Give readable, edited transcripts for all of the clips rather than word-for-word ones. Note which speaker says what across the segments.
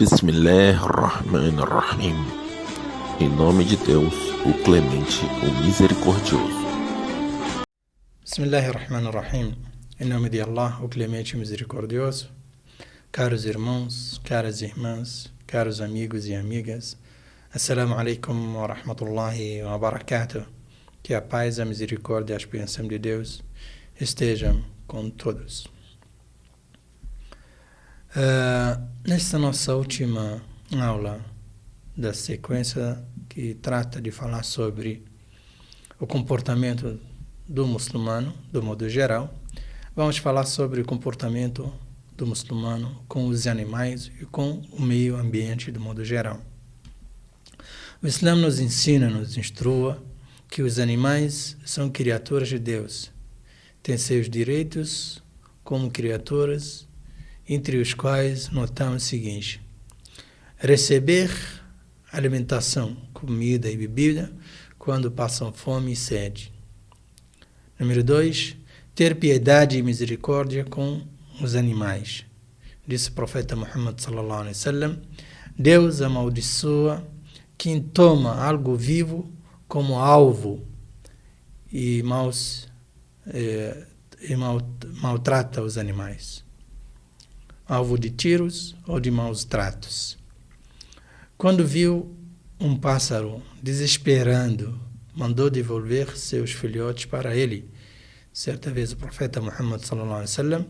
Speaker 1: Bismillahirrahmanirrahim. Em nome de Deus, o Clemente, o Misericordioso.
Speaker 2: Bismillahirrahmanirrahim. Em nome de Allah, o Clemente e Misericordioso. Caros irmãos, caras irmãs, caros amigos e amigas, Assalamu alaikum wa rahmatullahi wa barakatuh. Que a paz, a misericórdia e a expiação de Deus estejam com todos. Nesta nossa última aula da sequência que trata de falar sobre o comportamento do muçulmano, do modo geral, vamos falar sobre o comportamento do muçulmano com os animais e com o meio ambiente do modo geral. O Islã nos ensina, nos instrua que os animais são criaturas de Deus, têm seus direitos como criaturas, entre os quais notamos o seguinte: receber alimentação, comida e bebida quando passam fome e sede. Número 2, ter piedade e misericórdia com os animais. Disse o profeta Muhammad sallallahu alaihi wasallam: Deus amaldiçoa quem toma algo vivo como alvo e maltrata os animais, alvo de tiros ou de maus tratos. Quando viu um pássaro desesperando, mandou devolver seus filhotes para ele. Certa vez o profeta Muhammad sallallahu alaihi wasallam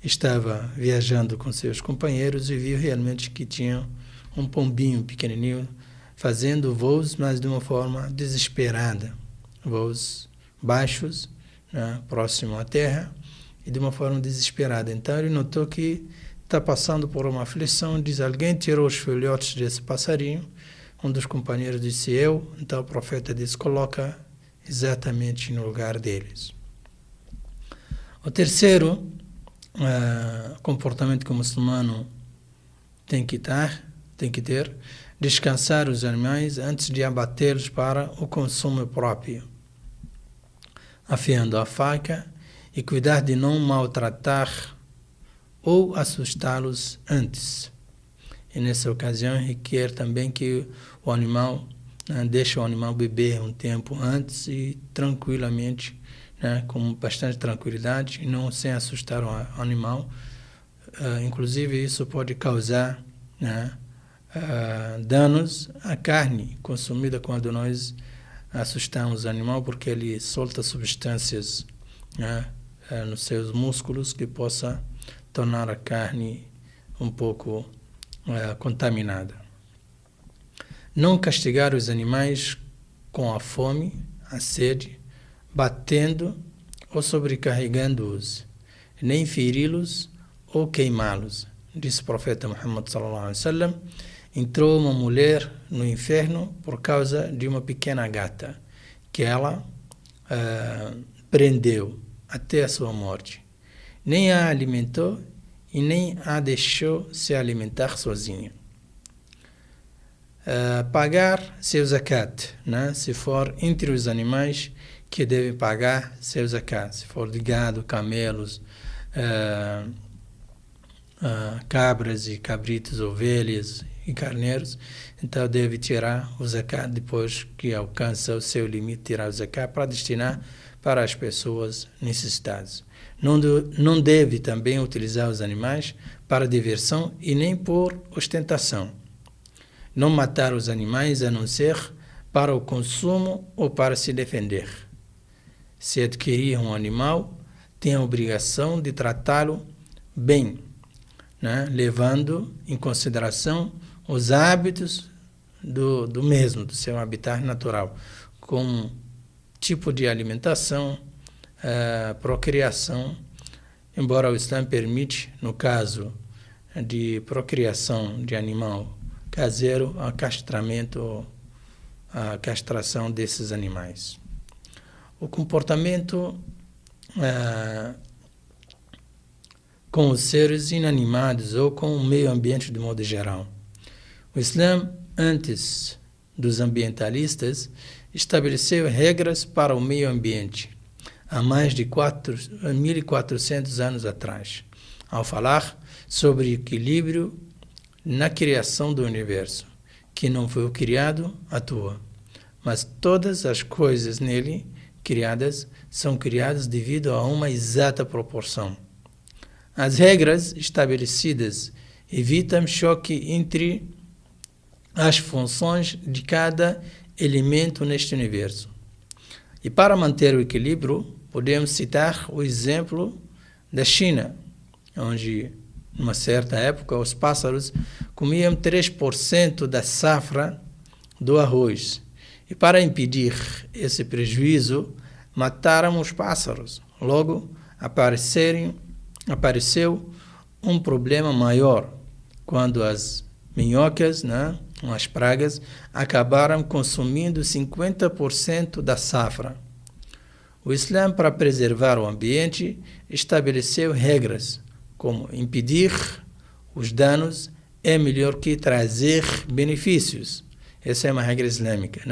Speaker 2: estava viajando com seus companheiros e viu realmente que tinha um pombinho pequenininho fazendo voos, mas de uma forma desesperada, voos baixos, né, próximo à terra, e de uma forma desesperada. Então ele notou que está passando por uma aflição, diz: alguém tirou os filhotes desse passarinho. Um dos companheiros disse: eu. Então o profeta disse: coloca exatamente no lugar deles. O terceiro comportamento que o muçulmano tem que ter, descansar os animais antes de abatê-los para o consumo próprio, afiando a faca e cuidar de não maltratar ou assustá-los antes. E nessa ocasião requer também que o animal deixe o animal beber um tempo antes e tranquilamente, com bastante tranquilidade e não sem assustar o animal. Inclusive isso pode causar danos à carne consumida quando nós assustamos o animal, porque ele solta substâncias nos seus músculos que possa tornar a carne um pouco contaminada. Não castigar os animais com a fome, a sede, batendo ou sobrecarregando-os, nem feri-los ou queimá-los. Disse o profeta Muhammad sallallahu alaihi wasallam: entrou uma mulher no inferno por causa de uma pequena gata que ela prendeu até a sua morte. Nem a alimentou e nem a deixou se alimentar sozinha. Pagar seu zakat, se for entre os animais que devem pagar seu zakat, se for de gado, camelos, cabras e cabritos, ovelhas e carneiros, então deve tirar o zakat depois que alcança o seu limite, tirar o zakat para destinar para as pessoas necessitadas. Não deve também utilizar os animais para diversão e nem por ostentação. Não matar os animais a não ser para o consumo ou para se defender. Se adquirir um animal, tem a obrigação de tratá-lo bem, levando em consideração os hábitos do mesmo, do seu habitat natural, como tipo de alimentação, procriação, embora o Islã permite, no caso de procriação de animal caseiro, a castração desses animais. O comportamento com os seres inanimados ou com o meio ambiente de modo geral. O Islã, antes dos ambientalistas, estabeleceu regras para o meio ambiente há mais de 1.400 anos atrás, ao falar sobre equilíbrio na criação do universo, que não foi criado à toa, mas todas as coisas nele criadas são criadas devido a uma exata proporção. As regras estabelecidas evitam choque entre as funções de cada elemento neste universo. E para manter o equilíbrio, podemos citar o exemplo da China, onde, numa certa época, os pássaros comiam 3% da safra do arroz. E para impedir esse prejuízo, mataram os pássaros. Logo, apareceu um problema maior, quando as minhocas, as pragas, acabaram consumindo 50% da safra. O Islã, para preservar o ambiente, estabeleceu regras, como impedir os danos é melhor que trazer benefícios. Essa é uma regra islâmica,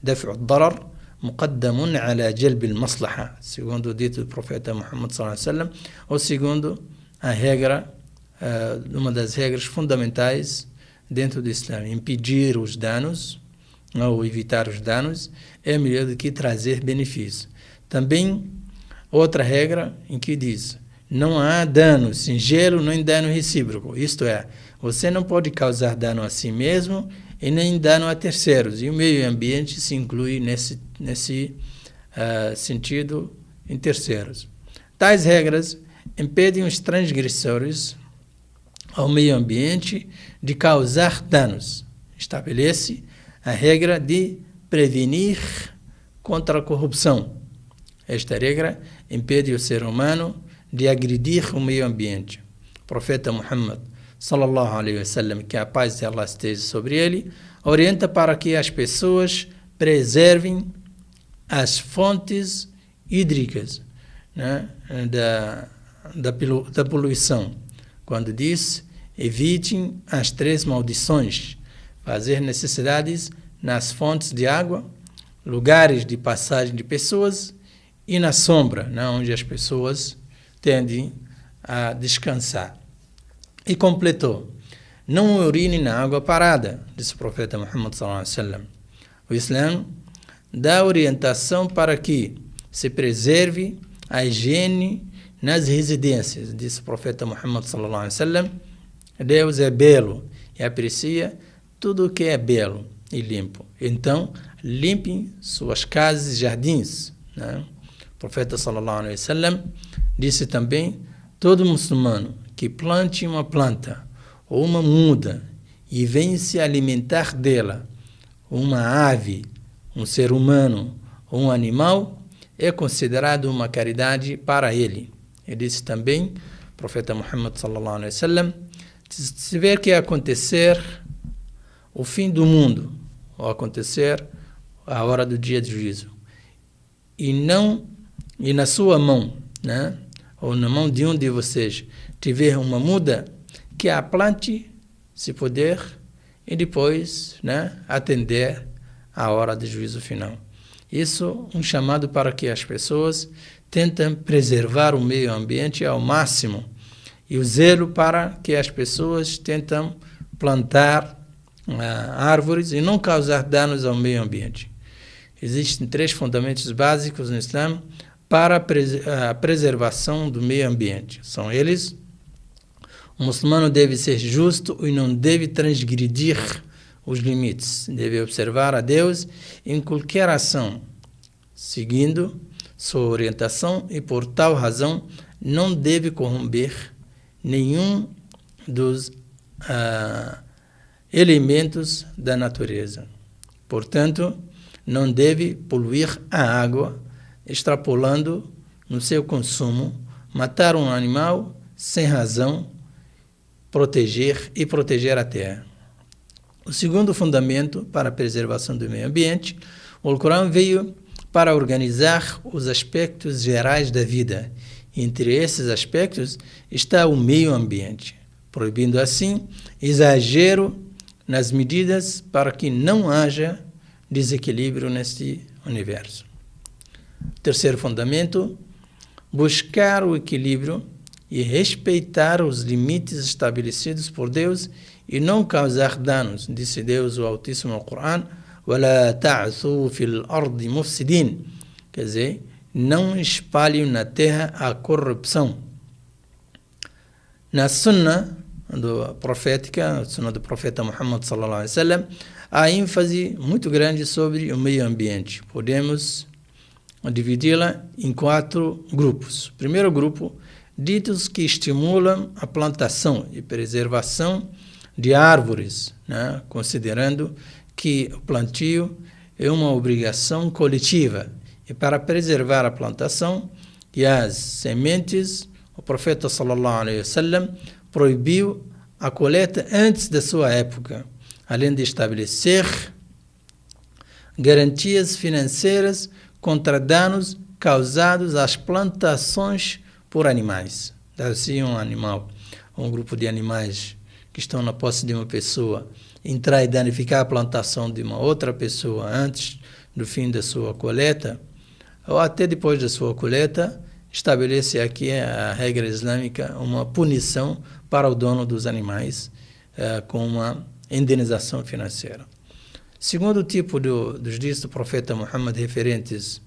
Speaker 2: دفع الضرر مقدم على جلب المصلحة, segundo o dito do profeta Muhammad sallallahu alaihi wasallam, ou segundo a regra, uma das regras fundamentais dentro do Islã, impedir os danos ou evitar os danos é melhor do que trazer benefício. Também outra regra em que diz: não há dano singelo nem dano recíproco, isto é, você não pode causar dano a si mesmo e nem dano a terceiros, e o meio ambiente se inclui nesse sentido em terceiros. Tais regras impedem os transgressores ao meio ambiente de causar danos. Estabelece a regra de prevenir contra a corrupção. Esta regra impede o ser humano de agredir o meio ambiente. O profeta Muhammad sallallahu alaihi wasallam, que a paz de Allah esteja sobre ele, orienta para que as pessoas preservem as fontes hídricas da poluição. Quando diz: evitem as 3 maldições, fazer necessidades nas fontes de água, lugares de passagem de pessoas e na sombra, onde as pessoas tendem a descansar. E completou: não urine na água parada, disse o profeta Muhammad sallallahu alaihi wasallam. O Islã dá orientação para que se preserve a higiene nas residências, disse o profeta Muhammad sallallahu alaihi wasallam. Deus é belo e aprecia tudo o que é belo e limpo. Então, limpem suas casas e jardins. O profeta sallallahu alaihi wasallam disse também: todo muçulmano que plante uma planta ou uma muda e vem se alimentar dela, uma ave, um ser humano ou um animal, é considerado uma caridade para ele. Ele disse também, o profeta Muhammad sallallahu alaihi wasallam: se tiver que acontecer o fim do mundo, ou acontecer a hora do dia de juízo, e na sua mão, ou na mão de um de vocês, tiver uma muda, que a plante, se puder, e depois atender a hora do juízo final. Isso é um chamado para que as pessoas tentem preservar o meio ambiente ao máximo, e o zelo para que as pessoas tentem plantar árvores e não causar danos ao meio ambiente. Existem 3 fundamentos básicos no Islã para a preservação do meio ambiente. São eles: o muçulmano deve ser justo e não deve transgredir os limites. Deve observar a Deus em qualquer ação, seguindo sua orientação, e por tal razão não deve corromper nenhum dos elementos da natureza. Portanto, não deve poluir a água, extrapolando no seu consumo, matar um animal sem razão, proteger a terra. O segundo fundamento para a preservação do meio ambiente, o Alcorão veio para organizar os aspectos gerais da vida. Entre esses aspectos está o meio ambiente, proibindo assim exagero nas medidas para que não haja desequilíbrio neste universo. Terceiro fundamento, buscar o equilíbrio e respeitar os limites estabelecidos por Deus e não causar danos. Disse Deus, o Altíssimo, no Corão, وَلَا تَعْثُوا فِي الْأَرْضِ مُفْسِدِينَ. Quer dizer, não espalhem na terra a corrupção. Na Sunna profética, a Sunna do profeta Muhammad sallallahu alaihi wasallam, há ênfase muito grande sobre o meio ambiente. Podemos dividi-la em 4 grupos. Primeiro grupo, ditos que estimulam a plantação e preservação de árvores, né? Considerando que o plantio é uma obrigação coletiva. E para preservar a plantação e as sementes, o profeta sallallahu alaihi wasallam proibiu a coleta antes da sua época, além de estabelecer garantias financeiras contra danos causados às plantações por animais. Se um animal, um grupo de animais que estão na posse de uma pessoa, entrar e danificar a plantação de uma outra pessoa antes do fim da sua coleta, ou até depois da sua coleta, estabelece aqui a regra islâmica uma punição para o dono dos animais com uma indenização financeira. Segundo tipo dos dias do profeta Muhammad referentes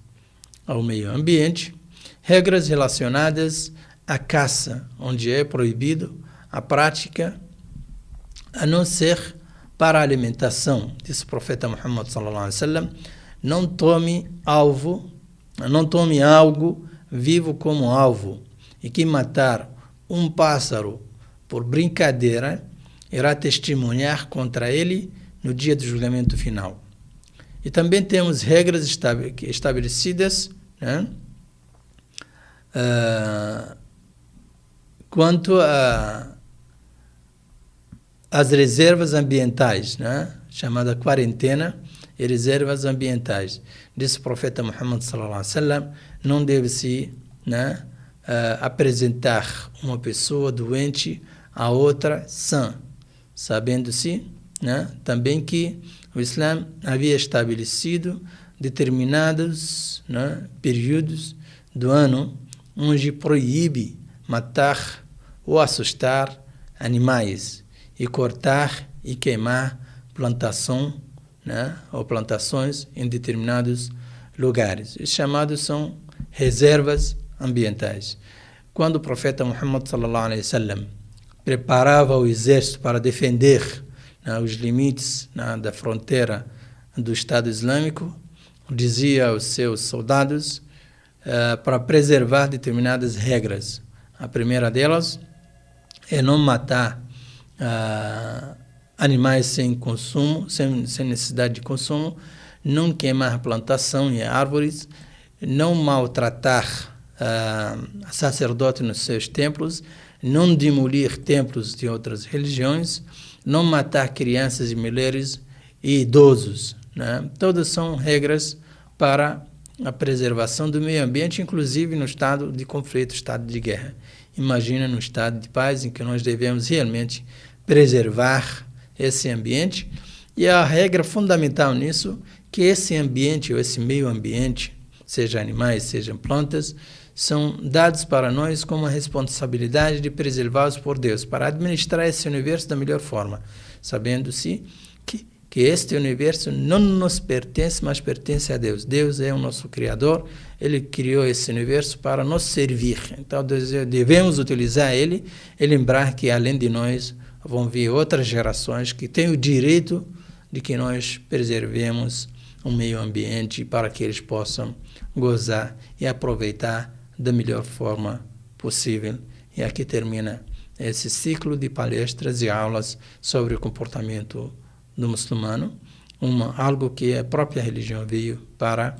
Speaker 2: ao meio ambiente, regras relacionadas à caça, onde é proibido a prática a não ser para a alimentação. Disse o profeta Muhammad sallallahu alaihi wasallam, não tome algo vivo como alvo, e que matar um pássaro por brincadeira irá testemunhar contra ele no dia do julgamento final. E também temos regras estabelecidas, né, quanto às reservas ambientais, né, chamada quarentena e reservas ambientais. Disse o profeta Muhammad sallallahu alaihi wasallam, não deve-se, né, apresentar uma pessoa doente a outra sã, sabendo-se, né, também que o Islã havia estabelecido determinados, né, períodos do ano onde proíbe matar ou assustar animais e cortar e queimar plantação, né, ou plantações em determinados lugares. Os chamados são reservas ambientais. Quando o profeta Muhammad sallallahu alaihi wasallam preparava o exército para defender, né, os limites, né, da fronteira do Estado Islâmico, dizia aos seus soldados para preservar determinadas regras. A primeira delas é não matar animais sem consumo, sem necessidade de consumo, não queimar plantação e árvores, não maltratar sacerdotes nos seus templos, não demolir templos de outras religiões, não matar crianças e mulheres e idosos, né? Todas são regras para a preservação do meio ambiente, inclusive no estado de conflito, estado de guerra. Imagina no estado de paz em que nós devemos realmente preservar esse ambiente, e a regra fundamental nisso, que esse ambiente ou esse meio ambiente, seja animais, sejam plantas, são dados para nós como a responsabilidade de preservá-los por Deus, para administrar esse universo da melhor forma, sabendo-se que este universo não nos pertence, mas pertence a Deus. Deus é o nosso Criador, Ele criou esse universo para nos servir. Então, devemos utilizar Ele e lembrar que, além de nós, vão vir outras gerações que têm o direito de que nós preservemos o meio ambiente para que eles possam gozar e aproveitar da melhor forma possível. E aqui termina esse ciclo de palestras e aulas sobre o comportamento do muçulmano, algo que a própria religião veio para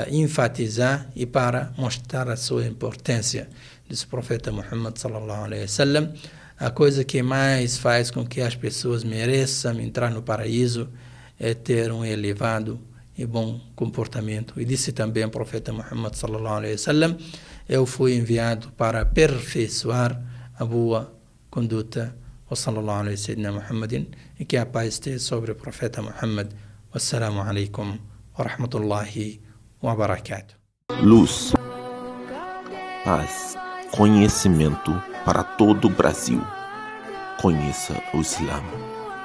Speaker 2: enfatizar e para mostrar a sua importância. Diz o profeta Muhammad sallallahu alaihi wasallam, a coisa que mais faz com que as pessoas mereçam entrar no paraíso é ter um elevado e bom comportamento. E disse também o profeta Muhammad sallallahu alaihi wasallam, eu fui enviado para aperfeiçoar a boa conduta. Wa sallallahu alaihi sayyidina Muhammadin, e que a paz esteja sobre o profeta Muhammad. Wassalamu alaikum wa rahmatullahi wa barakatuh.
Speaker 1: Luz, paz, conhecimento para todo o Brasil. conheça o Islã.